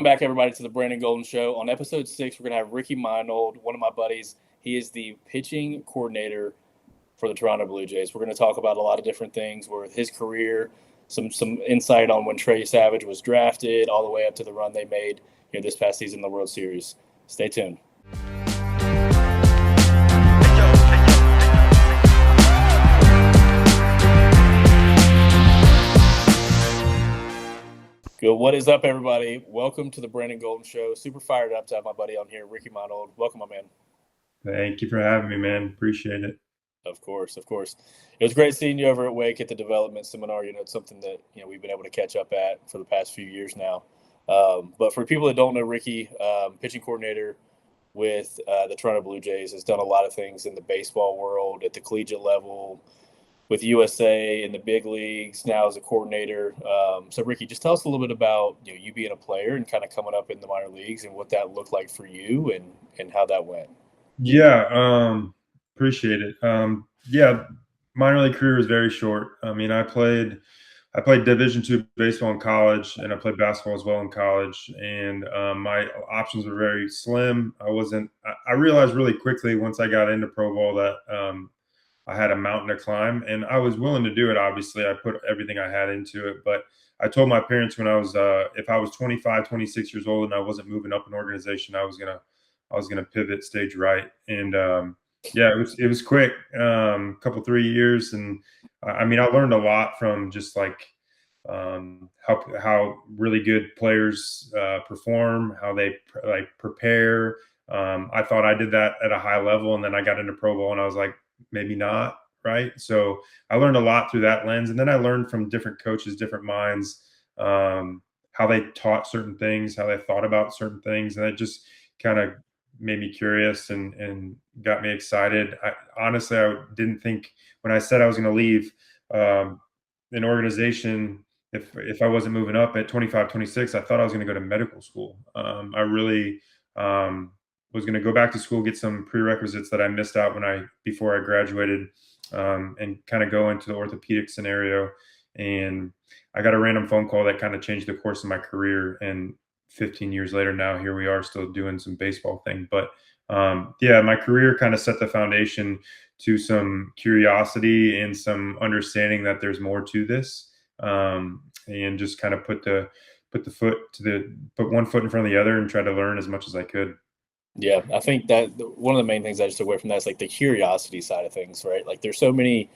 Welcome back, everybody, to the Brandon Golden Show. On episode 6, we're going to have Ricky Meinhold, one of my buddies. He is the pitching coordinator for the Toronto Blue Jays. We're going to talk about a lot of different things with his career, some insight on when Trey Savage was drafted, all the way up to the run they made this past season in the World Series. Stay tuned. Good. What is up, everybody? Welcome to the Brandon Golden Show. Super fired up to have my buddy on here, Ricky Meinhold. Welcome, my man. Thank you for having me, man. Appreciate it. Of course. It was great seeing you over at Wake at the development seminar. It's something that we've been able to catch up at for the past few years now. But for people that don't know, Ricky, pitching coordinator with the Toronto Blue Jays, has done a lot of things in the baseball world at the collegiate level, with USA in the big leagues, now as a coordinator. So, Ricky, just tell us a little bit about you being a player and kind of coming up in the minor leagues and what that looked like for you and how that went. Yeah, appreciate it. Yeah, minor league career was very short. I mean, I played Division II baseball in college, and I played basketball as well in college. And my options were very slim. I realized really quickly once I got into pro ball that I had a mountain to climb, and I was willing to do it. Obviously, I put everything I had into it, but I told my parents when I was, if I was 25, 26 years old and I wasn't moving up an organization, I was gonna pivot stage right. And yeah, it was quick, couple 3 years, and I mean I learned a lot from just like how really good players perform, how they prepare. I thought I did that at a high level, and then I got into pro ball, and I was like, maybe not, right? So I learned a lot through that lens, and then I learned from different coaches, different minds, how they taught certain things, how they thought about certain things, and it just kind of made me curious and got me excited. Honestly, I didn't think when I said I was going to leave an organization, if I wasn't moving up at 25, 26, I thought I was going to go to medical school. I really was going to go back to school, get some prerequisites that I missed out before I graduated, and kind of go into the orthopedic scenario. And I got a random phone call that kind of changed the course of my career. And 15 years later now, here we are still doing some baseball thing. But yeah, my career kind of set the foundation to some curiosity and some understanding that there's more to this, and just kind of put one foot in front of the other and try to learn as much as I could. Yeah, I think that one of the main things I just took away from that is like the curiosity side of things, right? Like there's so many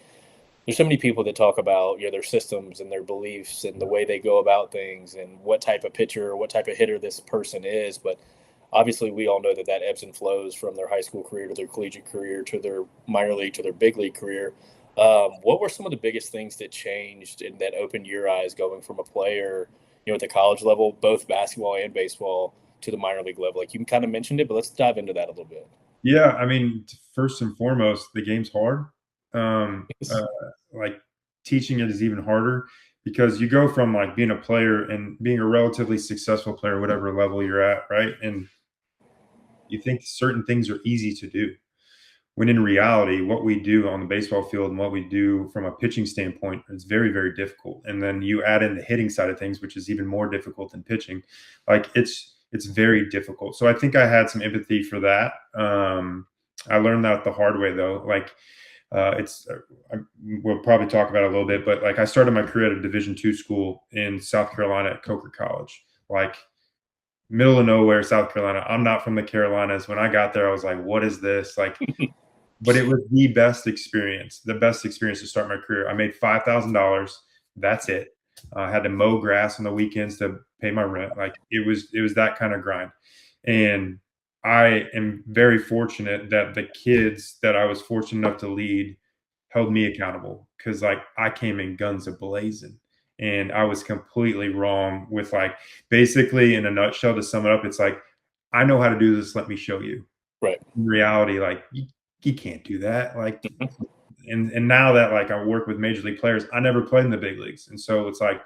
people that talk about their systems and their beliefs and the way they go about things and what type of pitcher or what type of hitter this person is. But obviously, we all know that ebbs and flows from their high school career to their collegiate career to their minor league to their big league career. What were some of the biggest things that changed and that opened your eyes going from a player, at the college level, both basketball and baseball, to the minor league level? Like you kind of mentioned it, but let's dive into that a little bit. Yeah, I mean, first and foremost, the game's hard. Um, uh, like teaching it is even harder because you go from like being a player and being a relatively successful player, whatever level you're at, right? And you think certain things are easy to do. When in reality, what we do on the baseball field and what we do from a pitching standpoint is very, very difficult. And then you add in the hitting side of things, which is even more difficult than pitching. Like it's very difficult. So I think I had some empathy for that. I learned that the hard way though. Like we'll probably talk about it a little bit, but like I started my career at a Division II school in South Carolina at Coker College, like middle of nowhere, South Carolina. I'm not from the Carolinas. When I got there, I was like, what is this? Like, but it was the best experience to start my career. I made $5,000. That's it. I had to mow grass on the weekends to pay my rent. Like it was that kind of grind. And I am very fortunate that the kids that I was fortunate enough to lead held me accountable because like I came in guns a blazing and I was completely wrong with like basically in a nutshell to sum it up, it's like I know how to do this, let me show you. Right. In reality, like you can't do that. Like and now that like I work with major league players, I never played in the big leagues. And so it's like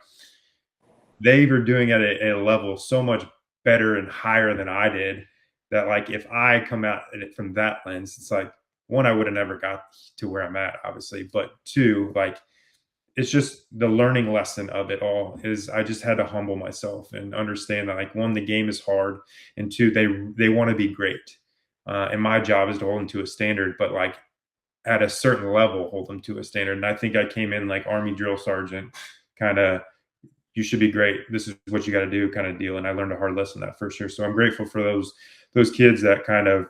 they were doing it at a level so much better and higher than I did that like if I come at it from that lens, it's like one, I would have never got to where I'm at, obviously, but two, like it's just the learning lesson of it all is I just had to humble myself and understand that, like, one, the game is hard, and two, they want to be great, and my job is to hold them to a standard, but like at a certain level, hold them to a standard. And I think I came in like Army drill sergeant, kind of, you should be great. This is what you got to do, kind of deal. And I learned a hard lesson that first year. So I'm grateful for those kids that kind of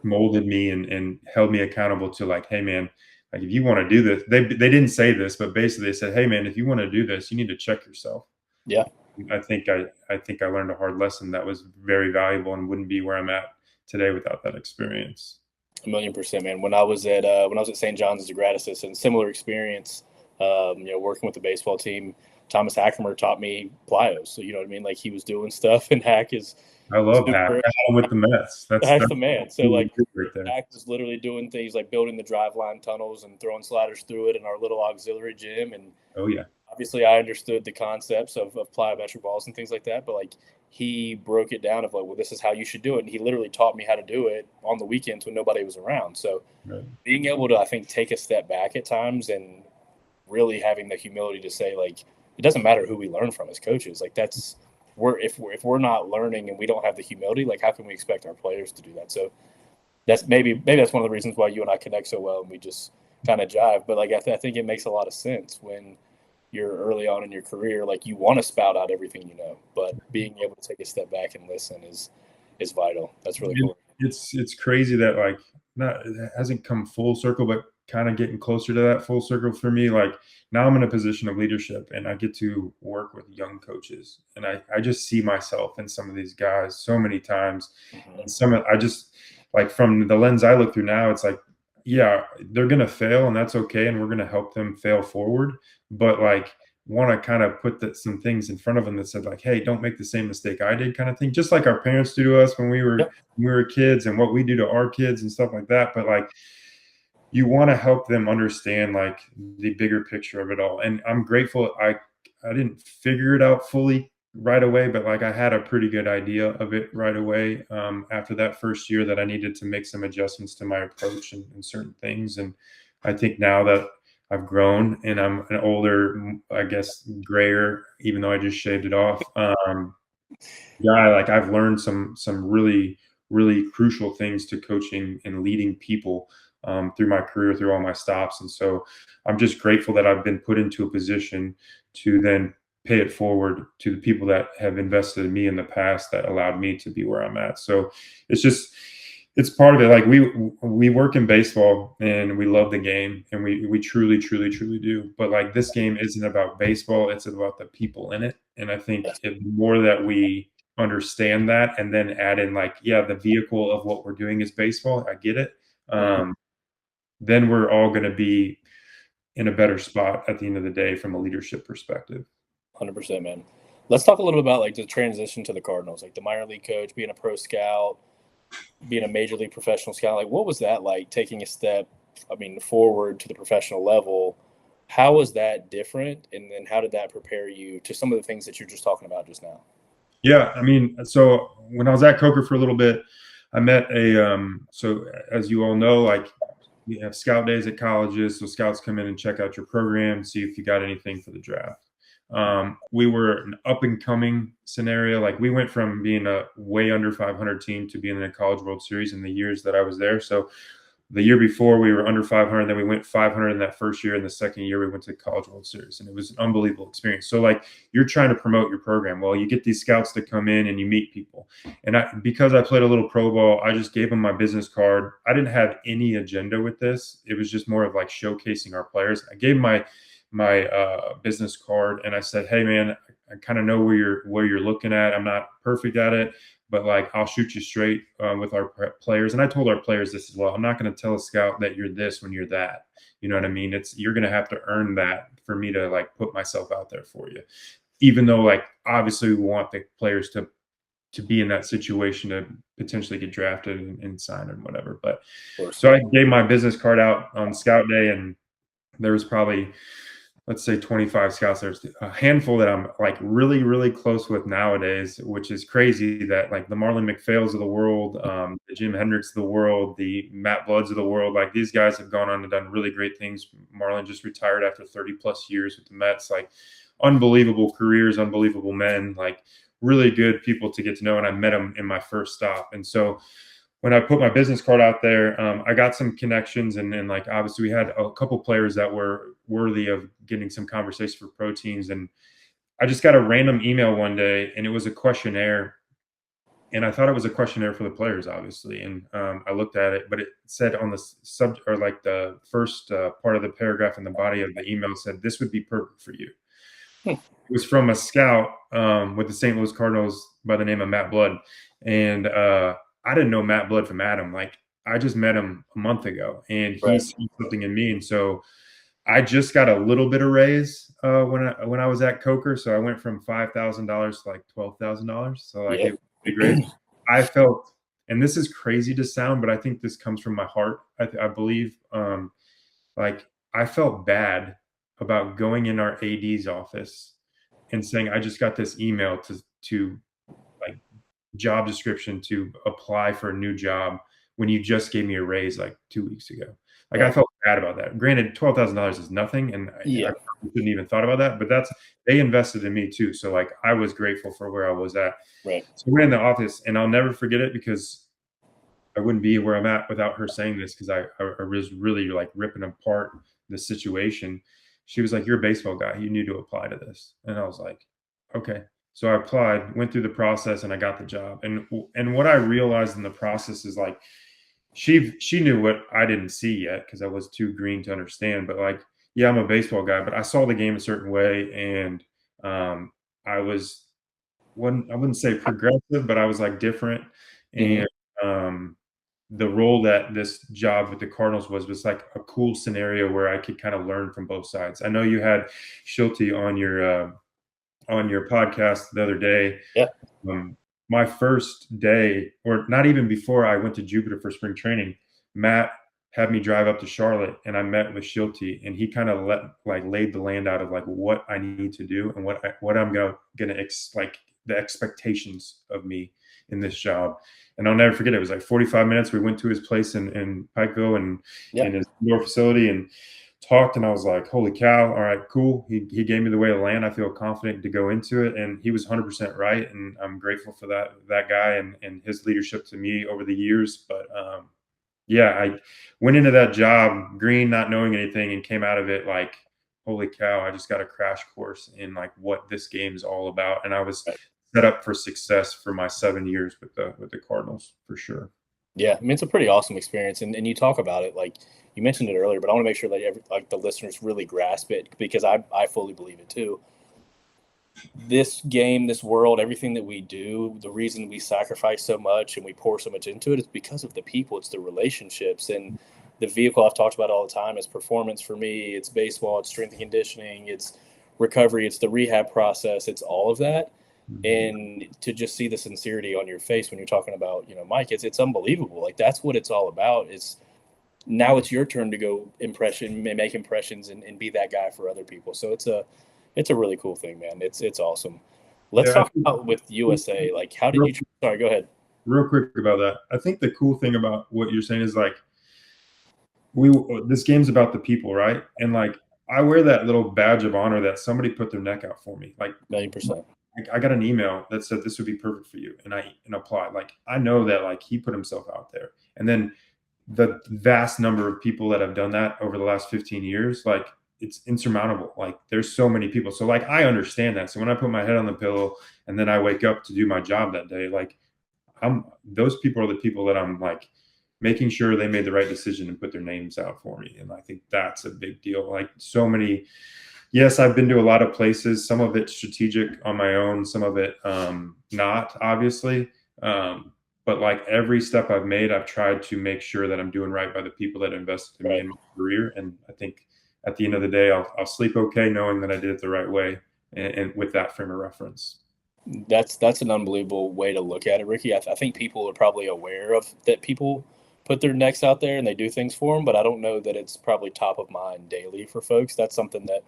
molded me and held me accountable to, like, hey man, like if you want to do this, they didn't say this, but basically they said, hey man, if you want to do this, you need to check yourself. Yeah. I think I learned a hard lesson that was very valuable and wouldn't be where I'm at today without that experience. 1,000,000%, man. When I was at St. John's as a grad assistant, similar experience. Working with the baseball team, Thomas Hackemer taught me plyos. So you know what I mean. Like he was doing stuff, and Hack is I love Hack. super. I had him with the Mets. That's Hack's the man. So really like good right there. Hack was literally doing things like building the drive line tunnels and throwing sliders through it in our little auxiliary gym. And Oh yeah. obviously, I understood the concepts of plyometric balls and things like that. But like he broke it down of like, well, this is how you should do it. And he literally taught me how to do it on the weekends when nobody was around. So Right. being able to, I think, take a step back at times and really having the humility to say, like, it doesn't matter who we learn from as coaches. Like that's if we're not learning and we don't have the humility, like how can we expect our players to do that? So that's maybe that's one of the reasons why you and I connect so well and we just kind of jive. But like I think it makes a lot of sense when you're early on in your career, like you want to spout out everything you know, but being able to take a step back and listen is vital. That's really cool. It's crazy that, like, not, it hasn't come full circle, but kind of getting closer to that full circle for me. Like now I'm in a position of leadership and I get to work with young coaches, and I just see myself in some of these guys so many times. Mm-hmm. And I just, like, from the lens I look through now, it's like, yeah, they're gonna fail and that's okay, and we're gonna help them fail forward. But like, want to kind of put some things in front of them that said, like, hey, don't make the same mistake I did, kind of thing, just like our parents do to us when we were Yep. kids, and what we do to our kids and stuff like that. But like, you want to help them understand like the bigger picture of it all. And I'm grateful I didn't figure it out fully right away, but like I had a pretty good idea of it right away, after that first year, that I needed to make some adjustments to my approach and certain things. And I think now that I've grown and I'm an older, I guess, grayer, even though I just shaved it off, yeah, like I've learned some really crucial things to coaching and leading people, through my career, through all my stops. And so I'm just grateful that I've been put into a position to then pay it forward to the people that have invested in me in the past that allowed me to be where I'm at. So it's just, it's part of it. Like we work in baseball and we love the game, and we truly do. But like, this game isn't about baseball; it's about the people in it. And I think the more that we understand that, and then add in, like, yeah, the vehicle of what we're doing is baseball. I get it. Then we're all going to be in a better spot at the end of the day from a leadership perspective. 100%, man. Let's talk a little bit about like the transition to the Cardinals, like the minor league coach, being a pro scout, being a major league professional scout. Like, what was that like, taking a step, I mean, forward to the professional level? How was that different? And then how did that prepare you to some of the things that you're just talking about just now? Yeah, I mean, so when I was at Coker for a little bit, I met so as you all know, like, we have scout days at colleges. So scouts come in and check out your program, see if you got anything for the draft. We were an up and coming scenario. Like, we went from being a way under 500 team to being in a College World Series in the years that I was there. So the year before we were under 500, then we went 500 in that first year, and the second year we went to the College World Series, and it was an unbelievable experience. So like, you're trying to promote your program. Well, you get these scouts to come in and you meet people. And because I played a little pro ball, I just gave them my business card. I didn't have any agenda with this. It was just more of like showcasing our players. I gave my business card, and I said, hey man, I kind of know where you're looking at. I'm not perfect at it, but like, I'll shoot you straight with our players. And I told our players this as well. I'm not going to tell a scout that you're this when you're that. You know what I mean? You're going to have to earn that for me to like put myself out there for you. Even though, like, obviously we want the players to be in that situation to potentially get drafted and sign and whatever. But so I gave my business card out on scout day, and there was probably let's say 25 scouts. There's a handful that I'm like really, really close with nowadays, which is crazy that like the Marlon McPhails of the world, the Jim Hendricks of the world, the Matt Bloods of the world, like these guys have gone on and done really great things. Marlon just retired after 30 plus years with the Mets, like unbelievable careers, unbelievable men, like really good people to get to know. And I met them in my first stop. And so when I put my business card out there, I got some connections, and like obviously we had a couple players that were worthy of getting some conversation for pro teams. And I just got a random email one day, and it was a questionnaire, and I thought it was a questionnaire for the players, obviously. And I looked at it, but it said on the subject, or like the first part of the paragraph in the body of the email said, "This would be perfect for you." Hmm. It was from a scout with the St. Louis Cardinals by the name of Matt Blood, and I didn't know Matt Blood from Adam. Like I just met him a month ago, and he Right. saw something in me, and so I just got a little bit of raise when I was at Coker. So I went from $5,000 to like $12,000. So like Yeah. it was a big raise. I felt, and this is crazy to sound, but I think this comes from my heart. I believe, like I felt bad about going in our AD's office and saying I just got this email to like job description to apply for a new job when you just gave me a raise like 2 weeks ago. Like I Right. felt bad about that. Granted, $12,000 is nothing, and I Yeah. probably shouldn't even thought about that. But they invested in me too. So like I was grateful for where I was at. Right. So we're in the office, and I'll never forget it because I wouldn't be where I'm at without her saying this because I was really like ripping apart the situation. She was like, "You're a baseball guy. You need to apply to this." And I was like, "Okay." So I applied, went through the process, and I got the job. And what I realized in the process is like she knew what I didn't see yet because I was too green to understand. But like, yeah, I'm a baseball guy, but I saw the game a certain way, and I was I wouldn't say progressive, but I was like different. Hmm. And um, the role that this job with the Cardinals was like a cool scenario where I could kind of learn from both sides. I know you had Schulte on your podcast the other day. Yeah. um, my first day, or not even before I went to Jupiter for spring training, Matt had me drive up to Charlotte, and I met with Schulte, and he kind of laid the land out of like what I need to do and what I'm gonna like the expectations of me in this job. And I'll never forget it. It was like 45 minutes. We went to his place in Pikeville and Yeah. in his indoor facility and talked, and I was like, holy cow, all right, cool. He gave me the way of land. I feel confident to go into it, and he was 100% right, and I'm grateful for that guy and his leadership to me over the years. But yeah, I went into that job green, not knowing anything, and came out of it like, holy cow, I just got a crash course in like what this game is all about, and I was Right. set up for success for my 7 years with the Cardinals for sure. Yeah. I mean, it's a pretty awesome experience, and you talk about it like you mentioned it earlier, but I want to make sure that like the listeners really grasp it because I fully believe it too. This game, this world, everything that we do, the reason we sacrifice so much and we pour so much into it is because of the people. It's the relationships. And the vehicle I've talked about all the time is performance for me. It's baseball, it's strength and conditioning, it's recovery, it's the rehab process, it's all of that. Mhm. And to just see the sincerity on your face when you're talking about, Mike, it's unbelievable. Like that's what it's all about. It's now it's your turn to go make impressions and be that guy for other people. So it's a really cool thing, man. It's awesome. Let's Yeah, I talk about with think USA. Like, how did real, you? Sorry, go ahead. real quick about that. I think the cool thing about what you're saying is like this game's about the people, right? And like I wear that little badge of honor that somebody put their neck out for me. Like Million percent. I got an email that said this would be perfect for you, and I applied. Like I know that like he put himself out there, and then the vast number of people that have done that over the last 15 years, like it's insurmountable. Like there's so many people. So like I understand that. So when I put my head on the pillow and then I wake up to do my job that day, like I'm those people are the people that I'm like making sure they made the right decision and put their names out for me. And I think that's a big deal. Like so many, yes, I've been to a lot of places, some of it strategic on my own, some of it not obviously. But like every step I've made, I've tried to make sure that I'm doing right by the people that invested in me Right. in my career. And I think at the end of the day, I'll sleep okay knowing that I did it the right way and with that frame of reference. That's an unbelievable way to look at it, Ricky. I think people are probably aware of that. People put their necks out there and they do things for them, but I don't know that it's probably top of mind daily for folks. That's something that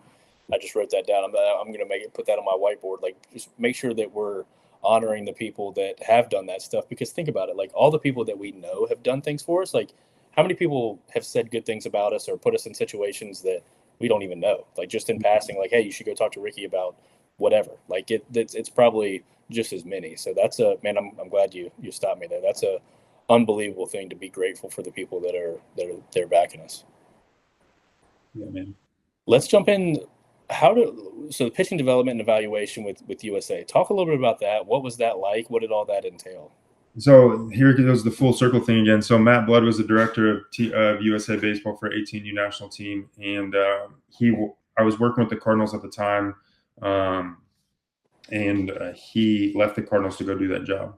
I just wrote that down. I'm going to put that on my whiteboard. Like, just make sure that we're honoring the people that have done that stuff. Because think about it, like all the people that we know have done things for us. Like, how many people have said good things about us or put us in situations that we don't even know? Like just in passing, like, hey, you should go talk to Ricky about whatever. Like it's probably just as many. So that's a man. I'm glad you stopped me there. That's a unbelievable thing to be grateful for the people that are backing us. Yeah, man. Let's jump in. So the pitching development and evaluation with USA. Talk a little bit about that. What was that like? What did all that entail? So here goes the full circle thing again. So Matt Blood was the director of USA Baseball for 18U national team, and I was working with the Cardinals at the time, um, and he left the Cardinals to go do that job.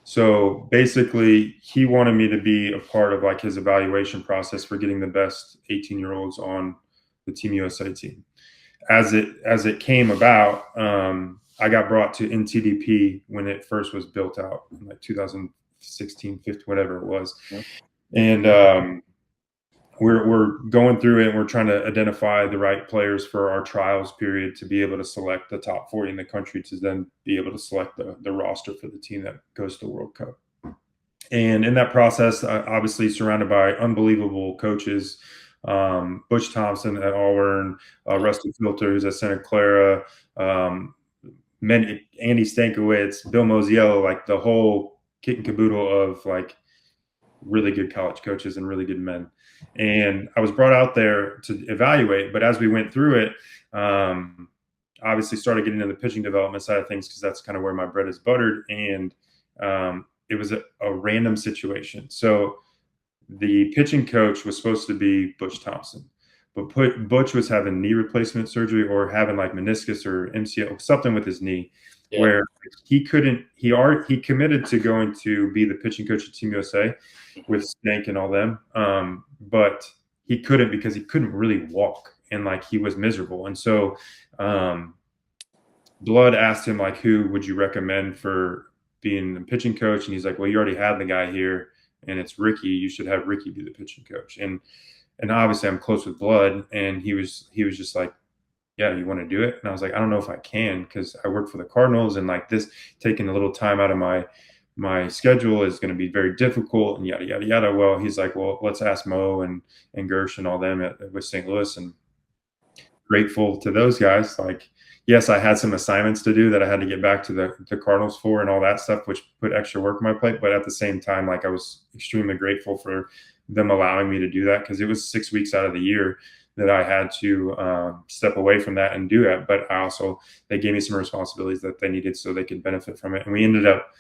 So basically, he wanted me to be a part of like his evaluation process for getting the best 18-year-olds on the Team USA team. As it came about, I got brought to NTDP when it first was built out in like 2016, 15, whatever it was, and we're going through it and we're trying to identify the right players for our trials period to be able to select the top 40 in the country to then be able to select the roster for the team that goes to the World Cup. And in that process, obviously surrounded by unbelievable coaches, Butch Thompson at Auburn, Rusty Filters at Santa Clara, Andy Stankiewicz, Bill Mosiello, like the whole kit and caboodle of like really good college coaches and really good men. And I was brought out there to evaluate, but as we went through it, obviously started getting into the pitching development side of things because that's kind of where my bread is buttered. And it was a random situation. So the pitching coach was supposed to be Butch Thompson, but Butch was having knee replacement surgery or having like meniscus or MCL, something with his knee, Yeah. where he couldn't. He committed to going to be the pitching coach at Team USA with Snake and all them, but he couldn't because he couldn't really walk and like he was miserable. And so Blood asked him like, who would you recommend for being the pitching coach? And he's like, well, you already had the guy here, and it's Ricky. You should have Ricky be the pitching coach. And obviously I'm close with Blood, and he was just like, yeah, you want to do it? And I was like, I don't know if I can because I work for the Cardinals, and like this taking a little time out of my schedule is going to be very difficult, and yada yada yada. Well, he's like, well, let's ask Mo and Gersh and all them with St. Louis, and grateful to those guys. Like, yes, I had some assignments to do that I had to get back to the Cardinals for and all that stuff, which put extra work on my plate. But at the same time, like I was extremely grateful for them allowing me to do that because it was 6 weeks out of the year that I had to step away from that and do that. But they gave me some responsibilities that they needed so they could benefit from it. And we ended up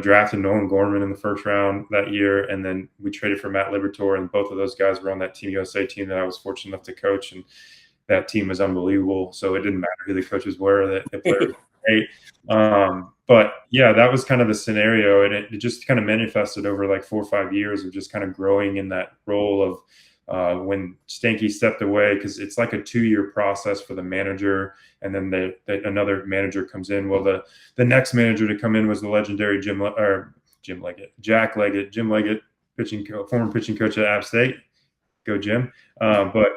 drafting Nolan Gorman in the first round that year, and then we traded for Matt Liberatore, and both of those guys were on that Team USA team that I was fortunate enough to coach. And that team was unbelievable. So it didn't matter who the coaches were; the players were great. But yeah, that was kind of the scenario, and it just kind of manifested over like 4 or 5 years of just kind of growing in that role of when Stanky stepped away, because it's like a 2-year process for the manager, and then another manager comes in. Well, the next manager to come in was the legendary Jack Leggett, Jim Leggett, former pitching coach at App State. Go Jim! But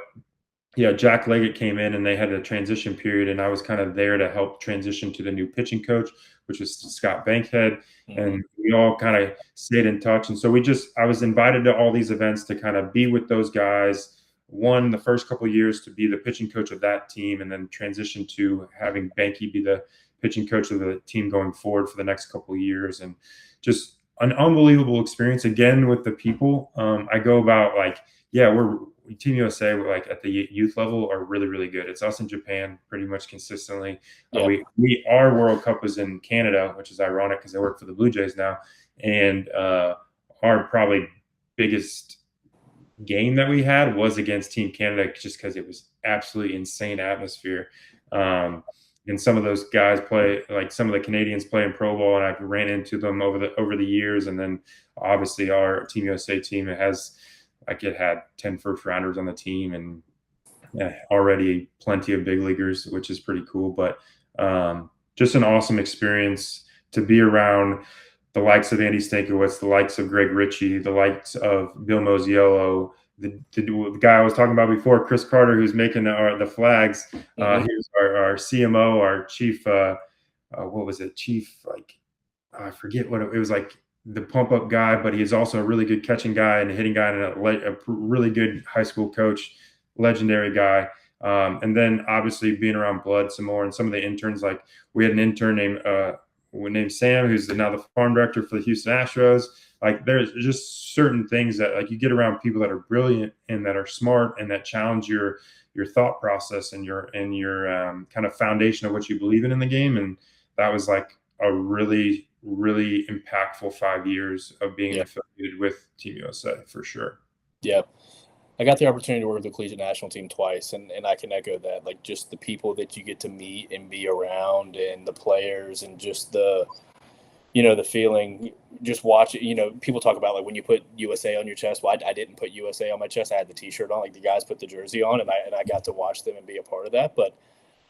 yeah, Jack Leggett came in and they had a transition period, and I was kind of there to help transition to the new pitching coach, which was Scott Bankhead. Mm-hmm. And we all kind of stayed in touch. And so I was invited to all these events to kind of be with those guys. One, the first couple of years to be the pitching coach of that team, and then transition to having Banky be the pitching coach of the team going forward for the next couple of years. And just an unbelievable experience again with the people. I go about like, yeah, Team USA, like at the youth level, are really, really good. It's us in Japan pretty much consistently. Yeah. Our World Cup was in Canada, which is ironic because I work for the Blue Jays now. And our probably biggest game that we had was against Team Canada, just because it was absolutely insane atmosphere. And some of those guys like some of the Canadians play in Pro Bowl, and I've ran into them over the years. And then obviously our Team USA team, it had 10 first rounders on the team, and already plenty of big leaguers, which is pretty cool. But just an awesome experience to be around the likes of Andy Stankiewicz, the likes of Greg Ritchie, the likes of Bill Mosiello, the guy I was talking about before, Chris Carter, who's making the flags. Mm-hmm. He was our CMO, our chief. What was it? Chief, like, I forget what it was, like the pump up guy, but he's also a really good catching guy and a hitting guy and a really good high school coach, legendary guy. And then obviously being around Blood some more and some of the interns, like we had an intern named Sam, who's now the farm director for the Houston Astros. Like there's just certain things that like you get around people that are brilliant and that are smart and that challenge your thought process and your kind of foundation of what you believe in the game. And that was like a really, really impactful 5 years of being Yeah. affiliated with Team USA for sure. Yeah. I got the opportunity to work with the collegiate national team twice, and I can echo that. Like just the people that you get to meet and be around, and the players, and just the feeling. Just watch it. People talk about like when you put USA on your chest. Well, I didn't put USA on my chest. I had the T-shirt on. Like the guys put the jersey on, and I got to watch them and be a part of that. But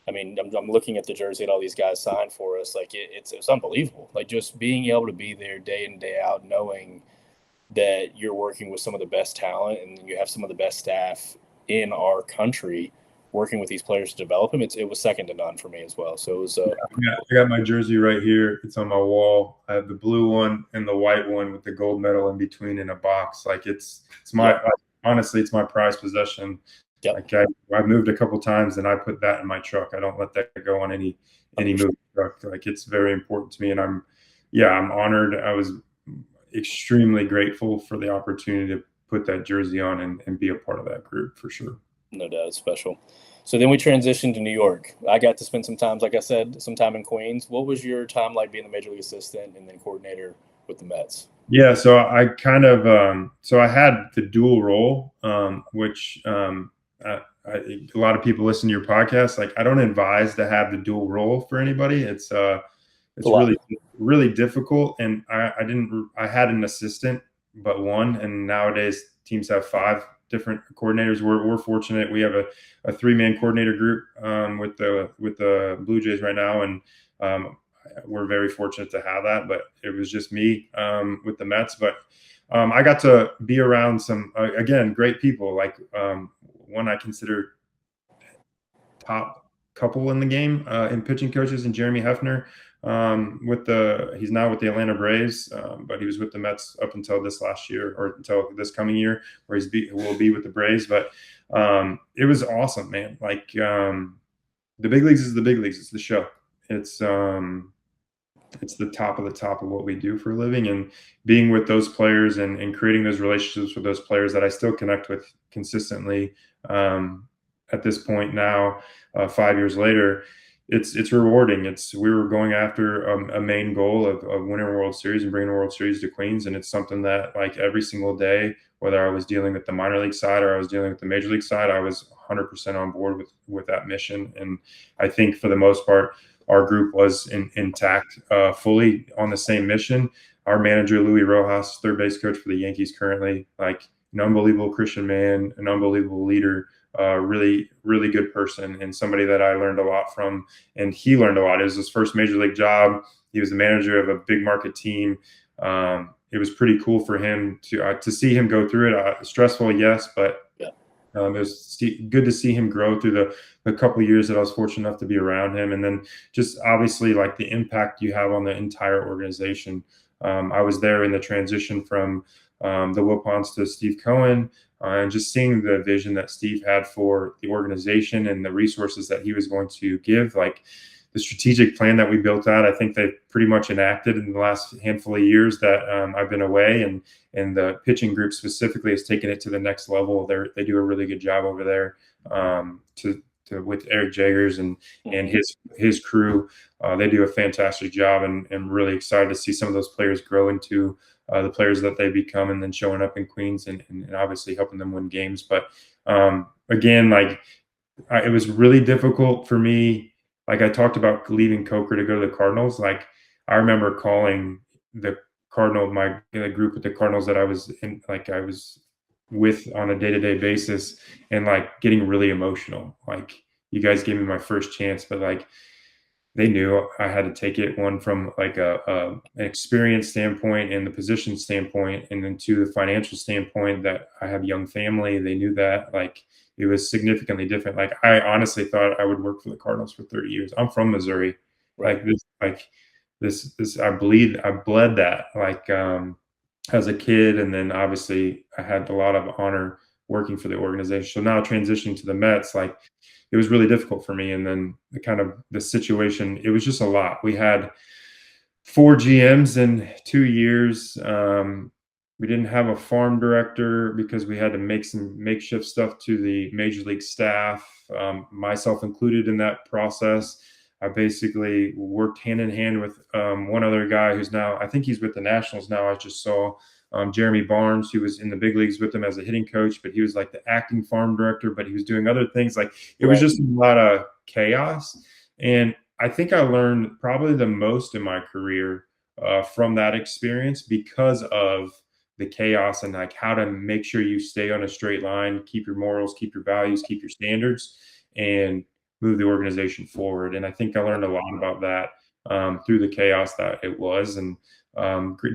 I mean, I'm looking at the jersey that all these guys signed for us. Like it's unbelievable. Like just being able to be there day in day out, knowing that you're working with some of the best talent and you have some of the best staff in our country working with these players to develop them. It was second to none for me as well. So it was. I got my jersey right here. It's on my wall. I have the blue one and the white one with the gold medal in between in a box. Like it's my Yep. honestly, it's my prized possession. Yep. Like I moved a couple times and I put that in my truck. I don't let that go on any 100%. moving truck. Like it's very important to me, and I'm honored. I was extremely grateful for the opportunity to put that jersey on and be a part of that group for sure. No doubt, it's special. So then we transitioned to New York. I got to spend some time, like I said, some time in Queens. What was your time like being the major league assistant and then coordinator with the Mets? Yeah, so I kind of so I had the dual role, which a lot of people listen to your podcast. Like, I don't advise to have the dual role for anybody. It's a It's lot. really difficult, and I didn't. I had an assistant, but one, and nowadays teams have five different coordinators. We're fortunate. We have a 3-man coordinator group with the Blue Jays right now, and um, we're very fortunate to have that. But it was just me with the Mets. But I got to be around some again great people. Like one I consider top couple in the game in pitching coaches, and Jeremy Hefner. He's now with the Atlanta Braves, but he was with the Mets up until this last year or until this coming year, where will be with the Braves. But it was awesome, man. Like the big leagues is the big leagues. It's the show. It's the top of the top of what we do for a living, and being with those players and creating those relationships with those players that I still connect with consistently at this point now, 5 years later. It's rewarding. We were going after a main goal of winning a World Series and bringing a World Series to Queens, and it's something that like every single day, whether I was dealing with the minor league side or I was dealing with the major league side, I was 100% on board with that mission. And I think for the most part, our group was intact, fully on the same mission. Our manager, Louis Rojas, third base coach for the Yankees currently, like an unbelievable Christian man, an unbelievable leader, really, really good person, and somebody that I learned a lot from. And he learned a lot. It was his first major league job. He was the manager of a big market team. It was pretty cool for him to see him go through it. Stressful, yes, but Yeah. it was good to see him grow through the couple of years that I was fortunate enough to be around him. And then just obviously like the impact you have on the entire organization. I was there in the transition from the Wilpons to Steve Cohen, and just seeing the vision that Steve had for the organization and the resources that he was going to give, like the strategic plan that we built out. I think they've pretty much enacted in the last handful of years that I've been away, and the pitching group specifically has taken it to the next level. They do a really good job over there with Eric Jagers and his crew. They do a fantastic job, and really excited to see some of those players grow into the players that they become, and then showing up in Queens and obviously helping them win games. But again, like it was really difficult for me. Like I talked about leaving Coker to go to the Cardinals. Like I remember calling the the group with the Cardinals that I was in, like I was with on a day-to-day basis, and like getting really emotional. Like, you guys gave me my first chance, but like they knew I had to take it, one from like an experience standpoint and the position standpoint, and then to the financial standpoint that I have a young family. They knew that like it was significantly different. Like I honestly thought I would work for the Cardinals for 30 years. I'm from Missouri. Right. Like this I bled that like as a kid, and then obviously I had a lot of honor working for the organization. So now transitioning to the Mets, like it was really difficult for me. And then the situation, it was just a lot. We had 4 GMs in 2 years. We didn't have a farm director because we had to make some makeshift stuff to the major league staff, myself included in that process. I basically worked hand in hand with one other guy who's now, I think he's with the Nationals now. I just saw Jeremy Barnes, who was in the big leagues with him as a hitting coach, but he was like the acting farm director, but he was doing other things. Like it was Right. just a lot of chaos. And I think I learned probably the most in my career from that experience because of the chaos and like how to make sure you stay on a straight line, keep your morals, keep your values, keep your standards, and move the organization forward. And I think I learned a lot about that through the chaos that it was. And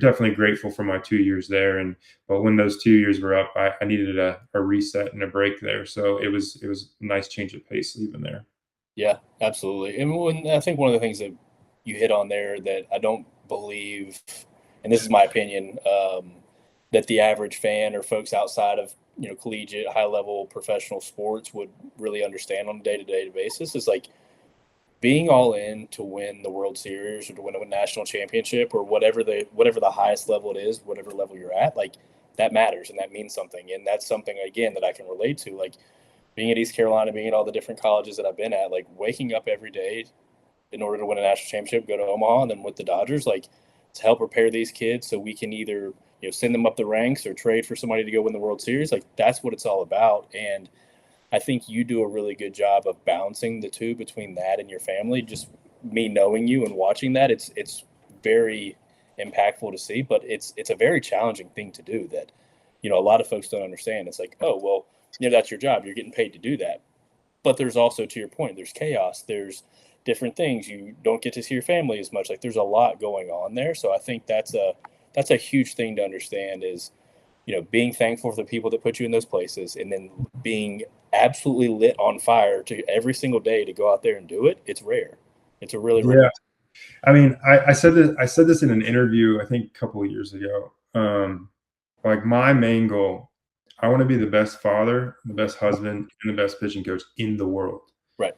definitely grateful for my 2 years there. And but when those 2 years were up, I needed a reset and a break there. So it was a nice change of pace leaving there. Yeah, absolutely. And I think one of the things that you hit on there that I don't believe, and this is my opinion, that the average fan or folks outside of collegiate, high level professional sports would really understand on a day to day basis is like being all in to win the World Series or to win a national championship or whatever the highest level it is, whatever level you're at, like that matters and that means something. And that's something again that I can relate to. Like being at East Carolina, being at all the different colleges that I've been at, like waking up every day in order to win a national championship, go to Omaha and then with the Dodgers, like to help prepare these kids so we can either send them up the ranks or trade for somebody to go win the World Series. Like that's what it's all about. And I think you do a really good job of balancing the two between that and your family. Just me knowing you and watching that, it's very impactful to see, but it's a very challenging thing to do that a lot of folks don't understand. It's like, oh well, that's your job. You're getting paid to do that. But there's also, to your point, there's chaos. There's different things. You don't get to see your family as much. Like there's a lot going on there. So I think that's a huge thing to understand is being thankful for the people that put you in those places and then being absolutely lit on fire to every single day to go out there and do it. It's rare. It's a really rare. Yeah. I mean, I said this in an interview, I think a couple of years ago. Like my main goal, I want to be the best father, the best husband, and the best pitching coach in the world. Right.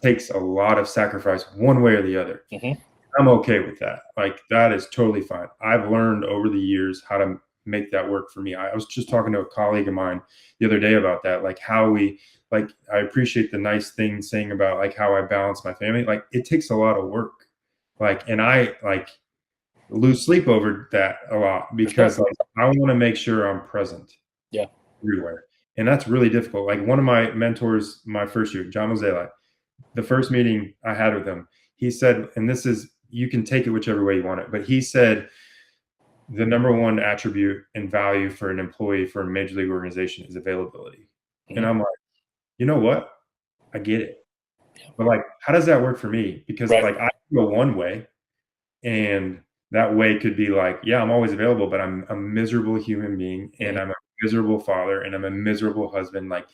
It takes a lot of sacrifice one way or the other. Mm-hmm. I'm okay with that. Like that is totally fine. I've learned over the years how to make that work for me. I was just talking to a colleague of mine the other day about that, like how we like I appreciate the nice thing saying about like how I balance my family. Like it takes a lot of work. Like and I like lose sleep over that a lot because like I want to make sure I'm present Yeah. everywhere. And that's really difficult. Like one of my mentors, my first year, John Mozela, the first meeting I had with him, he said, and this is, you can take it whichever way you want it, but he said the number one attribute and value for an employee for a major league organization is availability. Mm-hmm. And I'm like, you know what? I get it. Yeah. But like, how does that work for me? Because right. like I go one way and that way could be like, yeah, I'm always available, but I'm a miserable human being and I'm a miserable father and I'm a miserable husband. Like,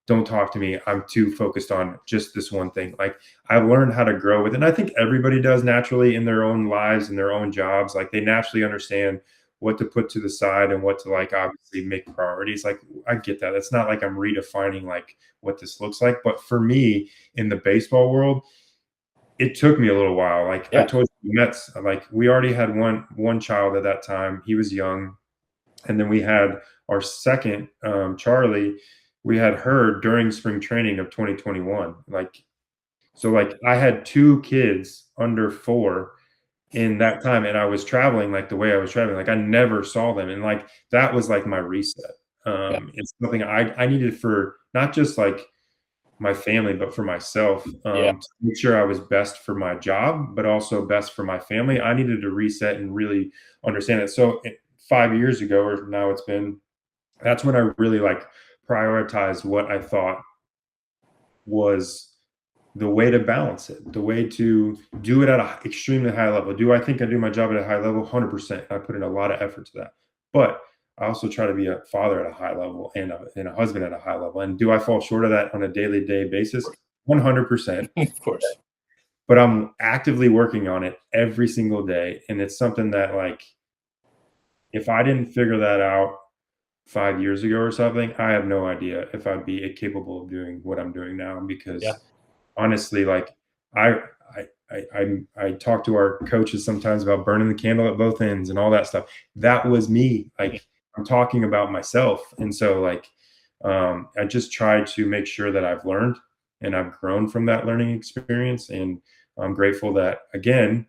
don't talk to me. I'm too focused on just this one thing. Like I've learned how to grow with it. And I think everybody does naturally in their own lives and their own jobs. Like they naturally understand what to put to the side and what to like obviously make priorities. Like I get that. It's not like I'm redefining like what this looks like. But for me in the baseball world, it took me a little while. Like I told you, Mets, like we already had one child at that time. He was young. And then we had our second, Charlie, we had her during spring training of 2021. Like, so like I had 2 kids under 4 in that time. And I was traveling like the way I was traveling. Like I never saw them. And like that was like my reset. It's something I needed for not just like my family, but for myself, to make sure I was best for my job, but also best for my family. I needed to reset and really understand it. So 5 years ago, or now it's been, that's when I really like prioritized what I thought was the way to balance it, the way to do it at an extremely high level. Do I think I do my job at a high level? 100%. I put in a lot of effort to that. But I also try to be a father at a high level and a husband at a high level. And do I fall short of that on a daily day basis? 100%. Of course. But I'm actively working on it every single day. And it's something that, like, if I didn't figure that out 5 years ago or something, I have no idea if I'd be capable of doing what I'm doing now. Yeah. Because honestly, like, I I talk to our coaches sometimes about burning the candle at both ends and all that stuff. That was me. Mhm. Like, I'm talking about myself, and so, like, I just try to make sure that I've learned and I've grown from that learning experience, and I'm grateful that, again,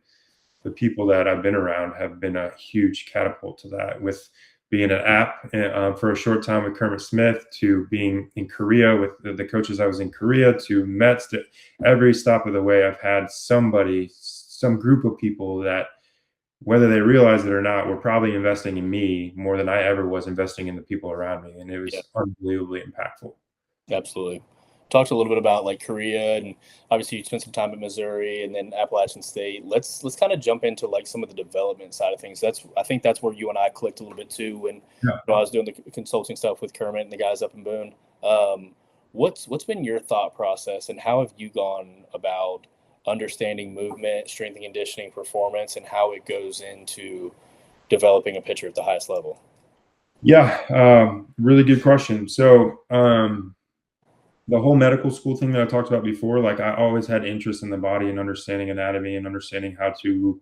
the people that I've been around have been a huge catapult to that. With being an app for a short time with Kermit Smith, to being in Korea with the coaches I was in Korea, to Mets, to every stop of the way, I've had somebody, some group of people that, whether they realize it or not, were probably investing in me more than I ever was investing in the people around me. And it Yeah. was unbelievably impactful. Absolutely. Talked a little bit about like Korea, and obviously you spent some time at Missouri and then Appalachian State. Let's kind of jump into like some of the development side of things. I think that's where you and I clicked a little bit too when Yeah. I was doing the consulting stuff with Kermit and the guys up in Boone. What's been your thought process, and how have you gone about understanding movement, strength and conditioning, performance, and how it goes into developing a pitcher at the highest level? Yeah, really good question. So, the whole medical school thing that I talked about before, like, I always had interest in the body and understanding anatomy and understanding how to,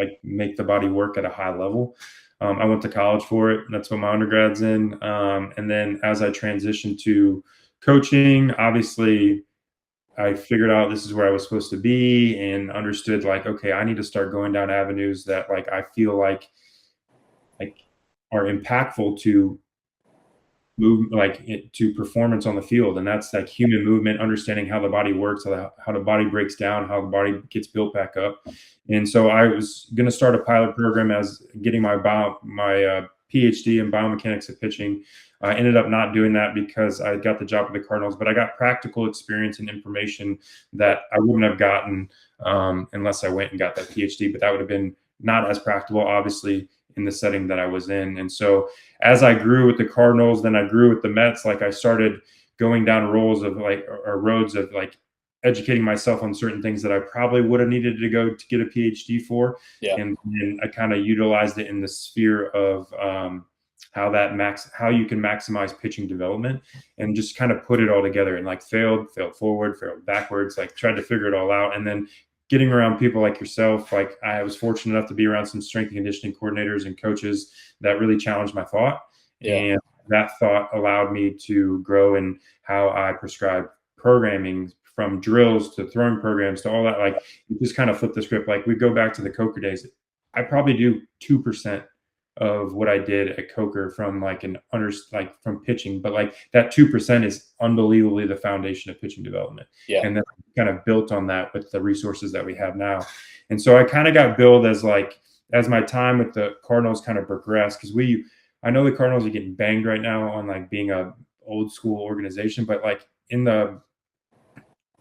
like, make the body work at a high level. I went to college for it. That's what my undergrad's in. And then as I transitioned to coaching, obviously I figured out this is where I was supposed to be and understood, like, okay, I need to start going down avenues that, like, I feel like are impactful to move, like, to performance on the field. And that's like human movement, understanding how the body works, how the body breaks down, how the body gets built back up. And so I was going to start a pilot program as getting my PhD in biomechanics of pitching. I ended up not doing that because I got the job with the Cardinals, but I got practical experience and information that I wouldn't have gotten unless I went and got that PhD. But that would have been not as practical, obviously, in the setting that I was in. And so as I grew with the Cardinals, then I grew with the Mets. Like, I started going down roles of, like, or roads of, like, educating myself on certain things that I probably would have needed to go to get a PhD for. Yeah. And I kind of utilized it in the sphere of how you can maximize pitching development, and just kind of put it all together, and, like, failed forward, failed backwards, like, tried to figure it all out. And then getting around people like yourself, like, I was fortunate enough to be around some strength and conditioning coordinators and coaches that really challenged my thought. Yeah. And that thought allowed me to grow in how I prescribe programming, from drills to throwing programs to all that. Like, you just kind of flip the script. Like, we go back to the Coker days. I probably do 2% of what I did at Coker from, like, like, from pitching, but, like, that 2% is unbelievably the foundation of pitching development. Yeah. And then kind of built on that with the resources that we have now. And so I kind of got billed as, like, as my time with the Cardinals kind of progressed, because I know the Cardinals are getting banged right now on, like, being a old school organization, but, like, in the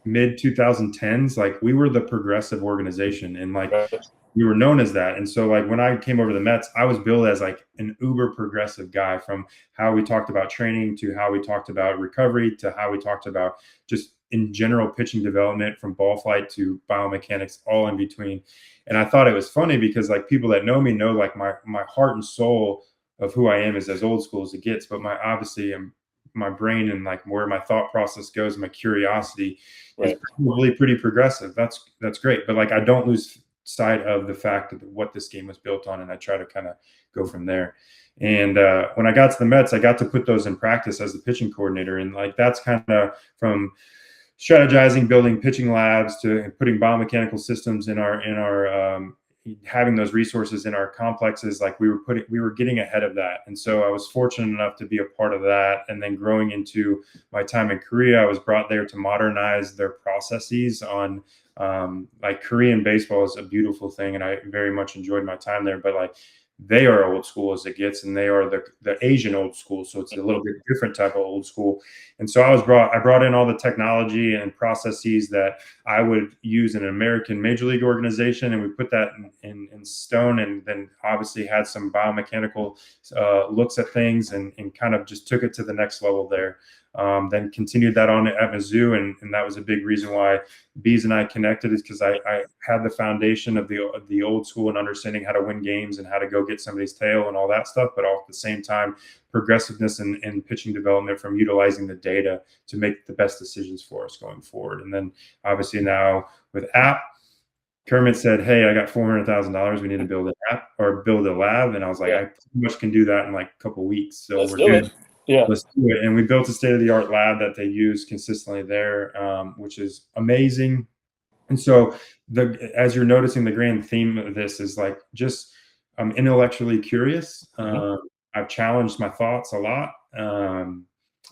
mid 2010s, like, we were the progressive organization, and, like, Right. we were known as that. And so, like, when I came over to the Mets, I was billed as, like, an uber progressive guy, from how we talked about training to how we talked about recovery to how we talked about just in general pitching development, from ball flight to biomechanics, all in between. And I thought it was funny because, like, people that know me know, like, my heart and soul of who I am is as old school as it gets, but my brain and, like, where my thought process goes, my curiosity is Right. probably pretty progressive. That's great. But, like, I don't lose sight of the fact of what this game was built on, and I try to kind of go from there. And when I got to the Mets, I got to put those in practice as the pitching coordinator, and, like, that's kind of from strategizing, building pitching labs, to putting biomechanical systems in our having those resources in our complexes. Like, we were getting ahead of that. And so I was fortunate enough to be a part of that. And then growing into my time in Korea, I was brought there to modernize their processes on, like, Korean baseball is a beautiful thing, and I very much enjoyed my time there. But, like, they are old school as it gets, and they are the Asian old school. So it's a little bit different type of old school. And so I brought in all the technology and processes that I would use in an American major league organization, and we put that in stone, and then obviously had some biomechanical looks at things, and kind of just took it to the next level there. Then continued that on at Mizzou, and that was a big reason why Bees and I connected, is because I had the foundation of the old school and understanding how to win games and how to go get somebody's tail and all that stuff, but all at the same time progressiveness and pitching development from utilizing the data to make the best decisions for us going forward. And then obviously now with app, Kermit said, "Hey, I got $400,000. We need to build an app or build a lab." And I was like, "I pretty much can do that in like a couple of weeks." So Let's we're do good. it. Yeah. Let's do it. And we built a state-of-the-art lab that they use consistently there, which is amazing. And so as you're noticing, the grand theme of this is like, just I'm intellectually curious. I've challenged my thoughts a lot.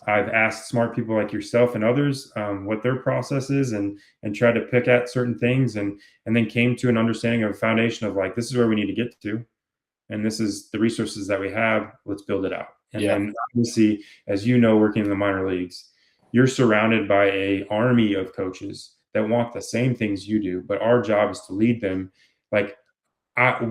I've asked smart people like yourself and others what their process is, and tried to pick at certain things, and then came to an understanding of a foundation of like, this is where we need to get to, and this is the resources that we have. Let's build it out. And then obviously, as you know, working in the minor leagues, you're surrounded by a army of coaches that want the same things you do, but our job is to lead them. Like,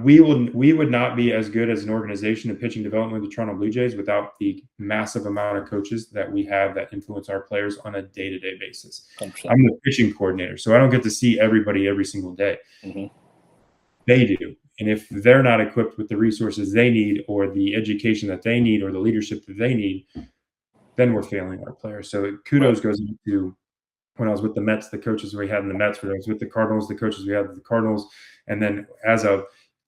we would not be as good as an organization in pitching development with the Toronto Blue Jays without the massive amount of coaches that we have that influence our players on a day-to-day basis. 100%. I'm the pitching coordinator, so I don't get to see everybody every single day. They do. And if they're not equipped with the resources they need, or the education that they need, or the leadership that they need, then we're failing our players. So kudos goes into, when I was with the Mets, the coaches we had in the Mets, when I was with the Cardinals, the coaches we had with the Cardinals. And then as a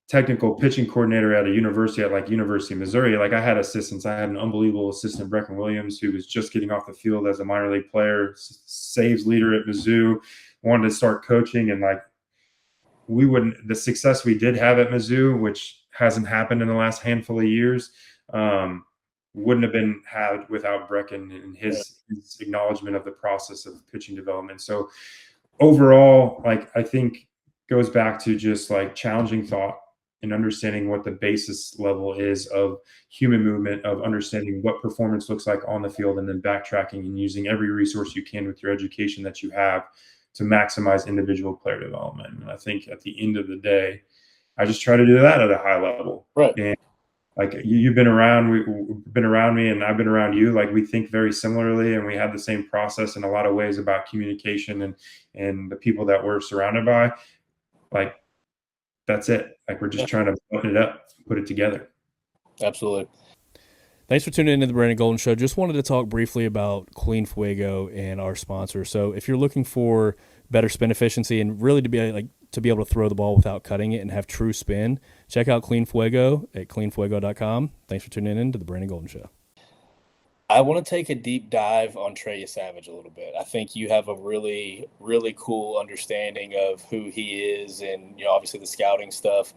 technical pitching coordinator at a university, at like University of Missouri, like I had assistants. I had an unbelievable assistant, Brecken Williams, who was just getting off the field as a minor league player, saves leader at Mizzou, wanted to start coaching. And like, the success we did have at Mizzou, which hasn't happened in the last handful of years, wouldn't have been had without Brecken and his acknowledgement of the process of pitching development. So overall, like, I think goes back to just like challenging thought and understanding what the basis level is of human movement, of understanding what performance looks like on the field, and then backtracking and using every resource you can with your education that you have to maximize individual player development. And I think at the end of the day, I just try to do that at a high level. Right. And like, you've been around, we've been around me, and I've been around you. Like, we think very similarly, and we have the same process in a lot of ways about communication and the people that we're surrounded by. Like, that's it. Like, we're just trying to button it up, put it together. Absolutely. Thanks for tuning into the Brandon Golden Show. Just wanted to talk briefly about Clean Fuego and our sponsor. So if you're looking for better spin efficiency and really to be able to throw the ball without cutting it and have true spin, check out Clean Fuego at cleanfuego.com. Thanks for tuning in to the Brandon Golden Show. I want to take a deep dive on Trey Savage a little bit. I think you have a really, really cool understanding of who he is, and obviously the scouting stuff.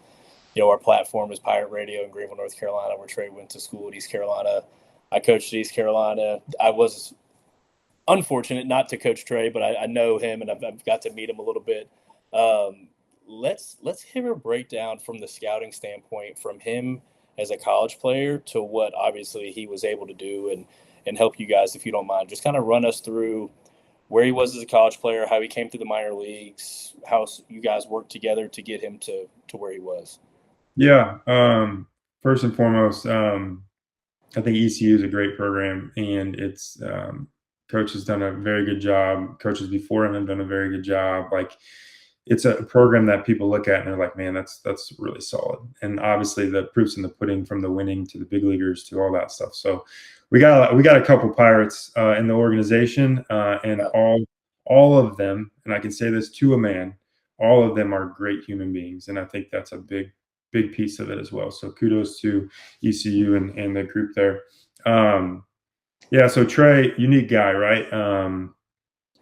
Our platform is Pirate Radio in Greenville, North Carolina, where Trey went to school at East Carolina. I coached at East Carolina. I was unfortunate not to coach Trey, but I know him, and I've got to meet him a little bit. Let's hear a breakdown from the scouting standpoint, from him as a college player to what obviously he was able to do, and help you guys, if you don't mind. Just kind of run us through where he was as a college player, how he came through the minor leagues, how you guys worked together to get him to where he was. Yeah. First and foremost, I think ECU is a great program, and it's coach has done a very good job. Coaches before him have done a very good job. Like, it's a program that people look at and they're like, man, that's really solid. And obviously the proof's in the pudding, from the winning to the big leaguers to all that stuff. So we got a couple Pirates in the organization, and all of them, and I can say this to a man, all of them are great human beings, and I think that's a big piece of it as well. So kudos to ECU and the group there. Yeah, so Trey, unique guy, right?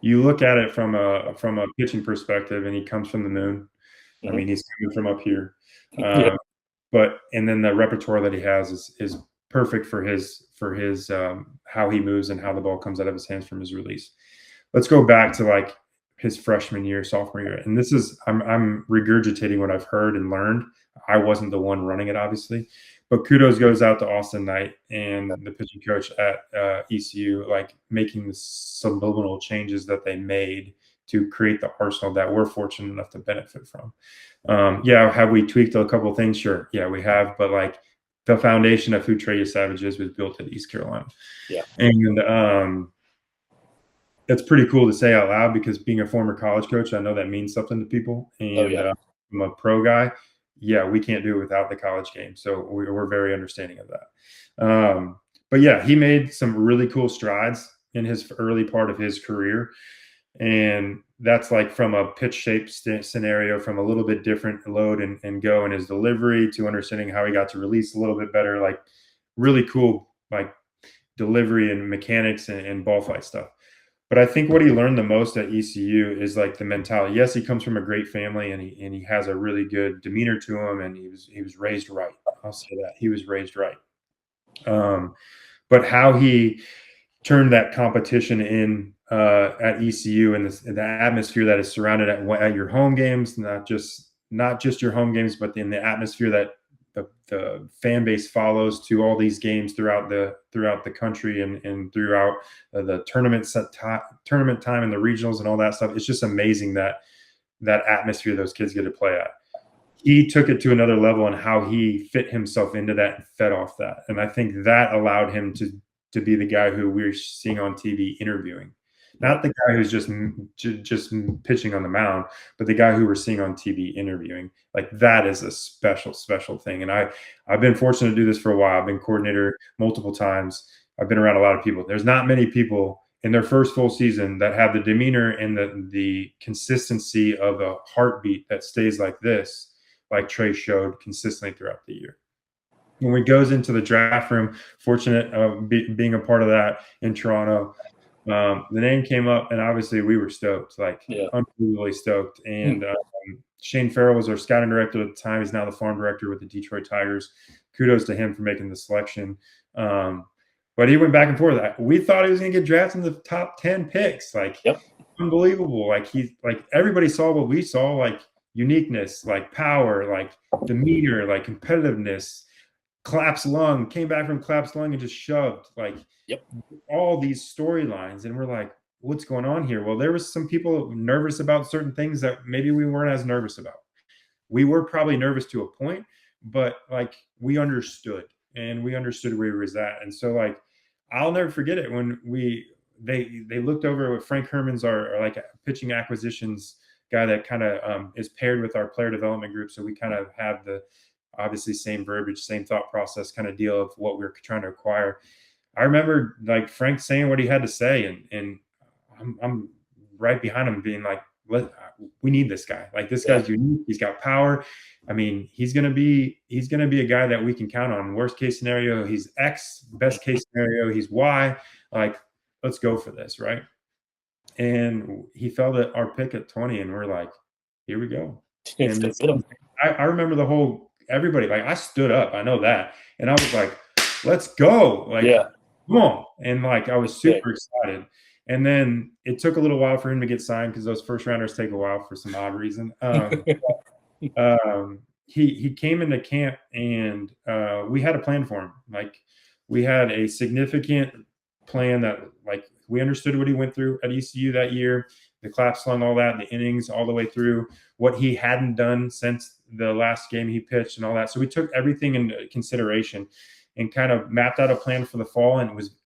You look at it from a pitching perspective, and he comes from the moon. I mean, he's coming from up here. And then the repertoire that he has is perfect for his how he moves and how the ball comes out of his hands from his release. Let's go back to like his freshman year, sophomore year. And this is, I'm regurgitating what I've heard and learned. I wasn't the one running it, obviously. But kudos goes out to Austin Knight and the pitching coach at ECU, like making the subliminal changes that they made to create the arsenal that we're fortunate enough to benefit from. Yeah, have we tweaked a couple of things? Sure. Yeah, we have. But like the foundation of who Trey Savage is was built at East Carolina. Yeah. And it's pretty cool to say out loud because being a former college coach, I know that means something to people. And Oh, yeah. I'm a pro guy. Yeah, we can't do it without the college game. So we're very understanding of that. But yeah, he made some really cool strides in his early part of his career. And that's like from a pitch shape scenario, from a little bit different load and go in his delivery to understanding how he got to release a little bit better, like really cool, like delivery and mechanics and ball flight stuff. But I think what he learned the most at ECU is like the mentality. Yes, he comes from a great family and he has a really good demeanor to him, and he was raised right. I'll say that he was raised right. But how he turned that competition in at ECU and the atmosphere that is surrounded at your home games, not just your home games, but in the atmosphere that the fan base follows to all these games throughout the country and throughout the tournament time and the regionals and all that stuff. It's just amazing that atmosphere those kids get to play at. He took it to another level and how he fit himself into that and fed off that. And I think that allowed him to be the guy who we're seeing on TV interviewing. Not the guy who's just pitching on the mound, but the guy who we're seeing on TV interviewing. Like that is a special thing. And I've been fortunate to do this for a while. I've been coordinator multiple times. I've been around a lot of people. There's not many people in their first full season that have the demeanor and the consistency of a heartbeat that stays like this, like Trey showed consistently throughout the year. When we goes into the draft room, fortunate being a part of that in Toronto, the name came up, and obviously we were stoked, like unbelievably stoked. And Shane Farrell was our scouting director at the time. He's now the farm director with the Detroit Tigers. Kudos to him for making the selection. But he went back and forth. We thought he was going to get drafted in the top 10 picks. Like, unbelievable. Like everybody saw what we saw, like uniqueness, like power, like demeanor, like competitiveness. Collapsed lung, came back from collapsed lung and just shoved, like all these storylines. And we're like, what's going on here? Well, there was some people nervous about certain things that maybe we weren't as nervous about. We were probably nervous to a point, but like we understood where he was at. And so like, I'll never forget it when they looked over with Frank Herman's our like pitching acquisitions guy that kind of is paired with our player development group. So we kind of have the obviously same verbiage, same thought process kind of deal of what we're trying to acquire. I remember like Frank saying what he had to say, and I'm right behind him being like, we need this guy. Like this guy's unique. He's got power. I mean, he's gonna be a guy that we can count on. Worst case scenario, he's X. Best case scenario, he's Y. Like, let's go for this, right? And he fell to our pick at 20, and we're like, here we go. And I remember everybody, like I stood up, I know that. And I was like, let's go. Like, come on. And like, I was super excited. And then it took a little while for him to get signed because those first rounders take a while for some odd reason. He came into camp and we had a plan for him. Like we had a significant plan that like we understood what he went through at ECU that year, the collapse lung, all that, the innings all the way through, what he hadn't done since the last game he pitched and all that. So we took everything into consideration and kind of mapped out a plan for the fall, and it was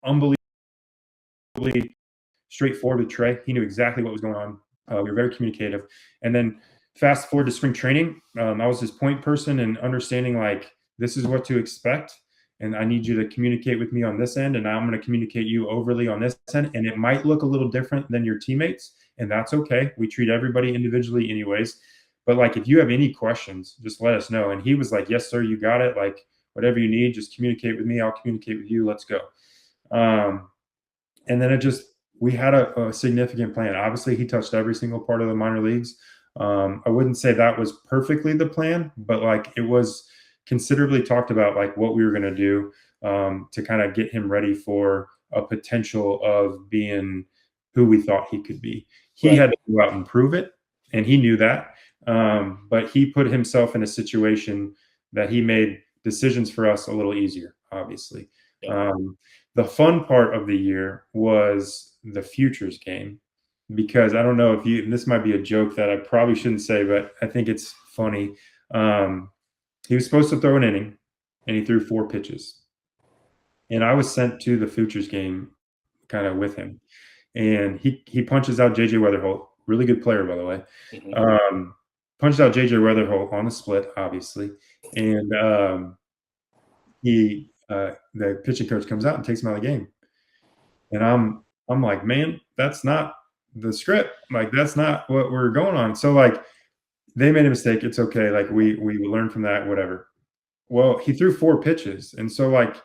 unbelievably straightforward with Trey. He knew exactly what was going on. We were very communicative. And then fast forward to spring training, I was his point person and understanding like, this is what to expect. And I need you to communicate with me on this end, and I'm going to communicate you overly on this end. And it might look a little different than your teammates, and that's okay. We treat everybody individually anyways. But like, if you have any questions, just let us know. And he was like, yes, sir, you got it. Like, whatever you need, just communicate with me. I'll communicate with you. Let's go. And then we had a significant plan. Obviously, he touched every single part of the minor leagues. I wouldn't say that was perfectly the plan, but like it was considerably talked about, like what we were going to do to kind of get him ready for a potential of being who we thought he could be. He had to go out and prove it, and he knew that. But he put himself in a situation that he made decisions for us a little easier, obviously. Yeah. The fun part of the year was the futures game, because I don't know if you, and this might be a joke that I probably shouldn't say, but I think it's funny. Um, he was supposed to throw an inning, and he threw 4 pitches. And I was sent to the futures game kind of with him. And he punches out JJ Weatherholt, really good player, by the way. Hmm. Um, Punches out JJ Weatherholt on the split, obviously. And the pitching coach comes out and takes him out of the game. And I'm like, man, that's not the script. Like, that's not what we're going on. So like, they made a mistake. It's okay. Like, we learned from that, whatever. Well, he threw 4 pitches, and so like,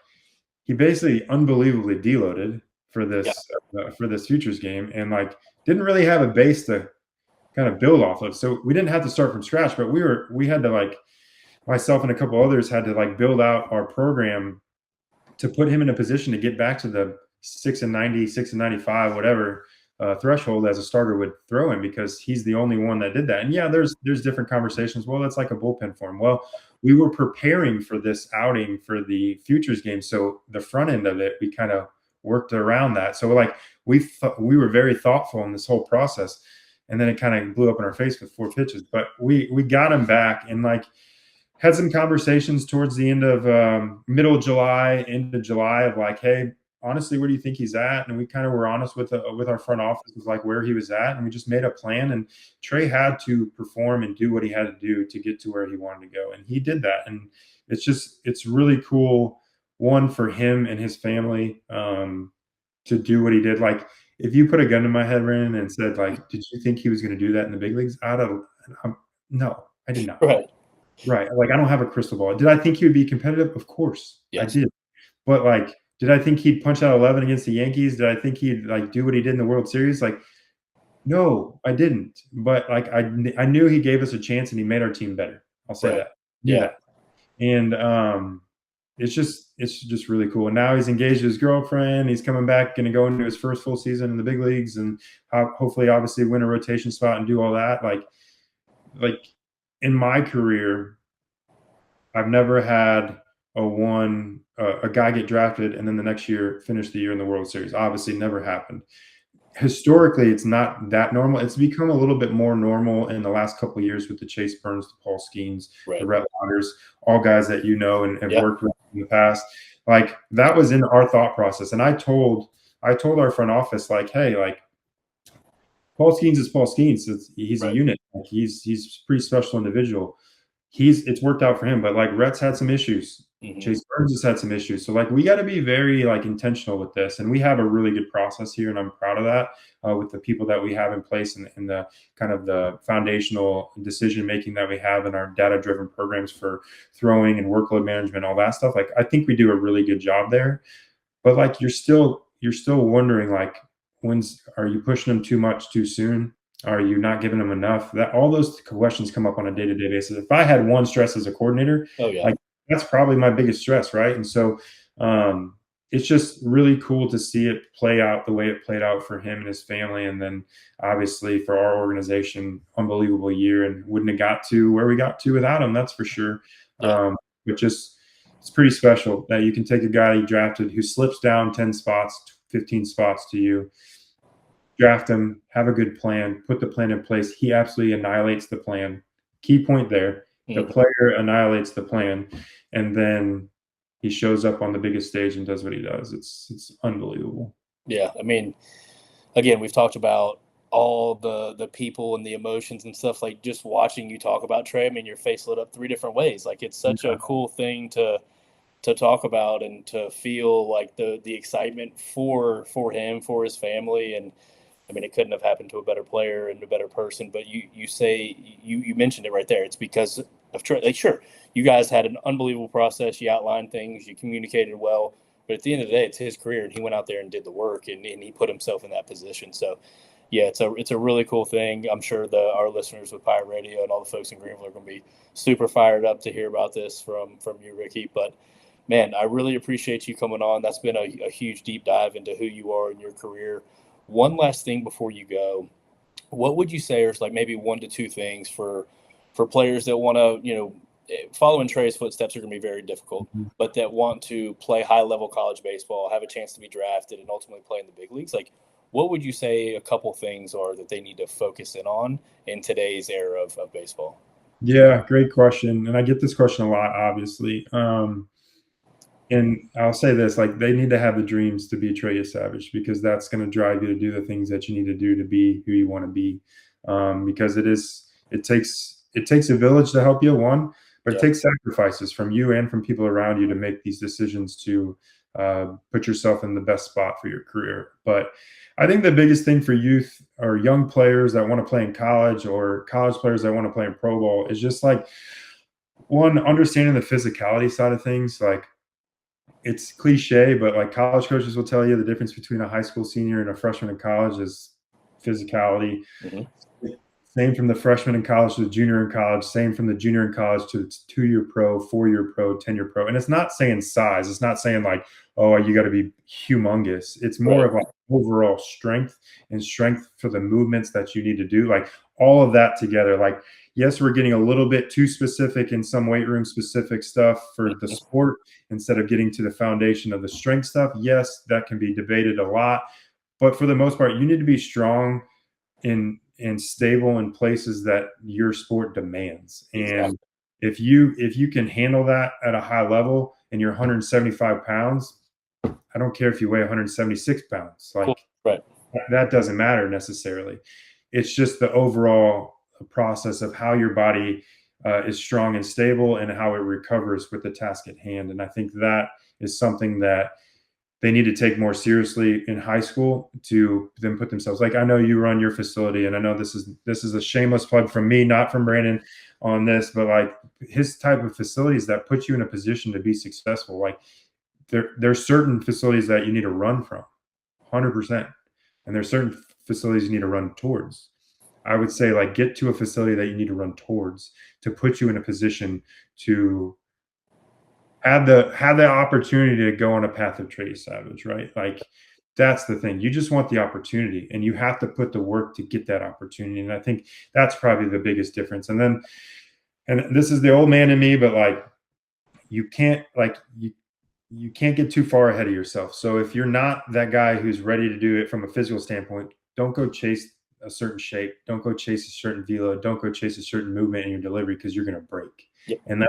he basically unbelievably deloaded Yeah. for this futures game, and like, didn't really have a base to kind of build off of. So we didn't have to start from scratch, but we had to, like, myself and a couple others had to like build out our program to put him in a position to get back to the 6 and 90, 6 and 95, whatever threshold as a starter would throw him, because he's the only one that did that. And yeah, there's different conversations. Well, that's like a bullpen for him. Well, we were preparing for this outing for the futures game, so the front end of it, we kind of worked around that. So like, we were very thoughtful in this whole process, and then it kind of blew up in our face with 4 pitches. But we got him back, and like, had some conversations towards the end of middle of July, end of July, of like, hey, honestly, where do you think he's at? And we kind of were honest with our front office of like where he was at, and we just made a plan. And Trey had to perform and do what he had to do to get to where he wanted to go, and he did that. And it's really cool, one, for him and his family, to do what he did. Like, if you put a gun to my head, Brandon, and said like, did you think he was going to do that in the big leagues? No, I did not. Right. Right, like, I don't have a crystal ball. Did I think he would be competitive? Of course, I Yes. did. But, like, did I think he'd punch out 11 against the Yankees? Did I think he'd, like, do what he did in the World Series? Like, no, I didn't. But, like, I knew he gave us a chance and he made our team better. I'll say Right. that. Knew Yeah. that. And, it's just really cool. And now he's engaged with his girlfriend. He's coming back, gonna go into his first full season in the big leagues, and hopefully, obviously, win a rotation spot and do all that. Like, in my career, I've never had a guy get drafted and then the next year finish the year in the World Series. Obviously, never happened. Historically, it's not that normal. It's become a little bit more normal in the last couple of years with the Chase Burns, the Paul Skeens, the Right. Rhett Loggers, all guys that you know and have Yeah. worked with in the past. Like, that was in our thought process, and I told our front office, like, hey, like, Paul Skeens is Paul Skeens. He's a Right. unit. Like, he's a pretty special individual. It's worked out for him, but like, Rhett's had some issues. Hmm. Chase Burns has had some issues. So like, we got to be very like intentional with this, and we have a really good process here, and I'm proud of that, with the people that we have in place, and the kind of the foundational decision making that we have in our data driven programs for throwing and workload management, all that stuff. Like, I think we do a really good job there. But like, you're still wondering, like, are you pushing them too much too soon? Are you not giving them enough? That All those questions come up on a day-to-day basis. If I had one stress as a coordinator, Oh yeah. like, that's probably my biggest stress, right? And so, it's just really cool to see it play out the way it played out for him and his family, and then obviously for our organization, unbelievable year, and wouldn't have got to where we got to without him. That's for sure. Yeah. But just, it's pretty special that you can take a guy you drafted who slips down 10 spots, 15 spots to you, draft him, have a good plan, put the plan in place. He absolutely annihilates the plan. Key point there. The Hmm. player annihilates the plan, and then he shows up on the biggest stage and does what he does. It's unbelievable. Yeah. I mean, again, we've talked about all the people and the emotions and stuff. Like, just watching you talk about Trey, I mean, your face lit up 3 different ways. Like, it's such a Yeah. cool thing to talk about and to feel like the excitement for him, for his family. And I mean, it couldn't have happened to a better player and a better person. But you mentioned it right there. It's because of Trey. Like, sure, you guys had an unbelievable process. You outlined things. You communicated well. But at the end of the day, it's his career, and he went out there and did the work, and he put himself in that position. So, yeah, it's a really cool thing. I'm sure our listeners with Pirate Radio and all the folks in Greenville are going to be super fired up to hear about this from you, Ricky. But man, I really appreciate you coming on. That's been a huge deep dive into who you are in your career. One last thing before you go, what would you say is like maybe 1 to 2 things for for players that want to, following Trey's footsteps are going to be very difficult, Mhm. but that want to play high level college baseball, have a chance to be drafted, and ultimately play in the big leagues. Like, what would you say a couple things are that they need to focus in on in today's era of baseball? Yeah, great question. And I get this question a lot, obviously. And I'll say this, like they need to have the dreams to be Trey Savage because that's going to drive you to do the things that you need to do to be who you want to be. Because it takes a village to help you, one, but it Yeah. takes sacrifices from you and from people around you to make these decisions to put yourself in the best spot for your career. But I think the biggest thing for youth or young players that want to play in college or college players that want to play in pro ball is just like one, understanding the physicality side of things. Like it's cliche, but like college coaches will tell you the difference between a high school senior and a freshman in college is physicality. Mm-hmm. Same from the freshman in college to the junior in college, same from the junior in college to the 2 year pro, 4 year pro, 10 year pro. And it's not saying size, it's not saying like, oh, you got to be humongous. It's more Right. of like overall strength and strength for the movements that you need to do. Like all of that together. Like, yes, we're getting a little bit too specific in some weight room specific stuff for the Mm-hmm. sport instead of getting to the foundation of the strength stuff. Yes, that can be debated a lot. But for the most part, you need to be strong and stable in places that your sport demands. And Exactly. if you can handle that at a high level and you're 175 pounds, I don't care if you weigh 176 pounds. Cool. Like Right. that doesn't matter necessarily. It's just the overall process of how your body is strong and stable and how it recovers with the task at hand. And I think that is something that they need to take more seriously in high school to then put themselves, like I know you run your facility and I know this is a shameless plug from me, not from Brandon on this, but like his type of facilities that put you in a position to be successful. Like there's certain facilities that you need to run from 100%, and there's certain facilities you need to run towards. I would say like get to a facility that you need to run towards to put you in a position to had the opportunity to go on a path of Trey Savage, right? Like that's the thing. You just want the opportunity and you have to put the work to get that opportunity. And I think that's probably the biggest difference. And this is the old man in me, but like you can't you can't get too far ahead of yourself. So if you're not that guy who's ready to do it from a physical standpoint, don't go chase a certain shape. Don't go chase a certain velo. Don't go chase a certain movement in your delivery because you're going to break. Yep. And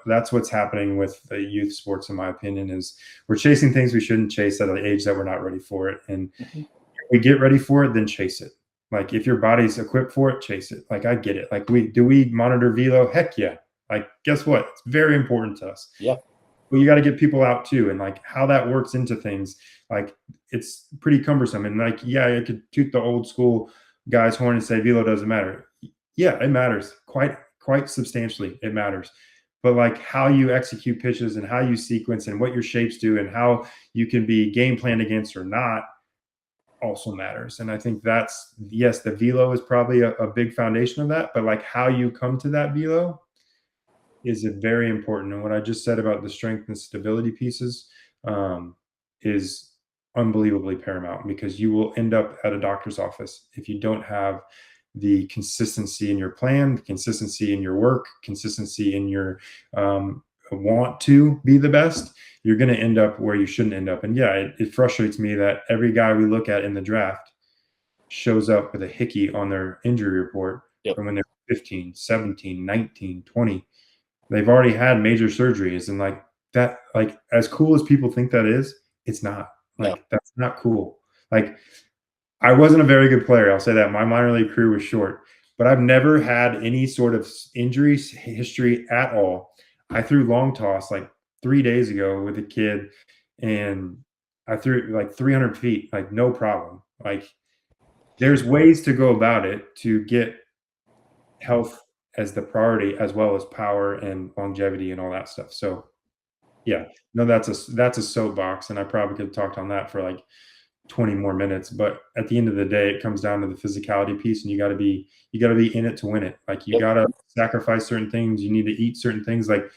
that's what's happening with the youth sports, in my opinion, is we're chasing things we shouldn't chase at an age that we're not ready for it. And Mm-hmm. if we get ready for it, then chase it. Like if your body's equipped for it, chase it. Like I get it. Like we monitor velo? Heck yeah. Like guess what? It's very important to us. Yeah. But you got to get people out too, and like how that works into things, like it's pretty cumbersome. And like, yeah, I could toot the old school guy's horn and say velo doesn't matter. Yeah, it matters quite substantially. It matters, but like how you execute pitches and how you sequence and what your shapes do and how you can be game planned against or not also matters. And I think that's, yes, the velo is probably a big foundation of that, but like how you come to that velo is very important. And what I just said about the strength and stability pieces is unbelievably paramount because you will end up at a doctor's office if you don't have the consistency in your plan, consistency in your work, consistency in your want to be the best. You're going to end up where you shouldn't end up. And yeah, it frustrates me that every guy we look at in the draft shows up with a hickey on their injury report Yep. from when they're 15, 17, 19, 20. They've already had major surgeries and like that, like as cool as people think that is, it's not. No. Like that's not cool. Like I wasn't a very good player. I'll say that. My minor league career was short, but I've never had any sort of injury history at all. I threw long toss like 3 days ago with a kid and I threw like 300 feet, like no problem. Like there's ways to go about it to get health as the priority as well as power and longevity and all that stuff. So yeah, no, that's a soapbox, and I probably could have talked on that for like 20 more minutes. But at the end of the day, it comes down to the physicality piece, and you gotta be in it to win it. Like you Yep. gotta sacrifice certain things. You need to eat certain things. Like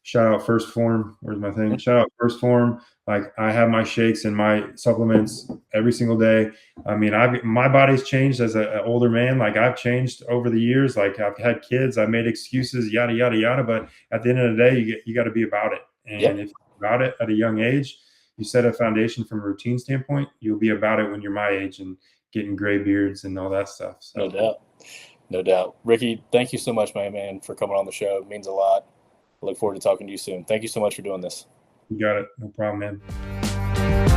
shout out First Form. Where's my thing? Shout out First Form. Like I have my shakes and my supplements every single day. I mean, my body's changed as an older man. Like I've changed over the years. Like I've had kids, I've made excuses, yada yada yada. But at the end of the day, you got to be about it. And Yep. if you're about it at a young age, you set a foundation from a routine standpoint. You'll be about it when you're my age and getting gray beards and all that stuff. So No doubt. No doubt. Ricky, thank you so much, my man, for coming on the show. It means a lot. I look forward to talking to you soon. Thank you so much for doing this. you got it. No problem, man.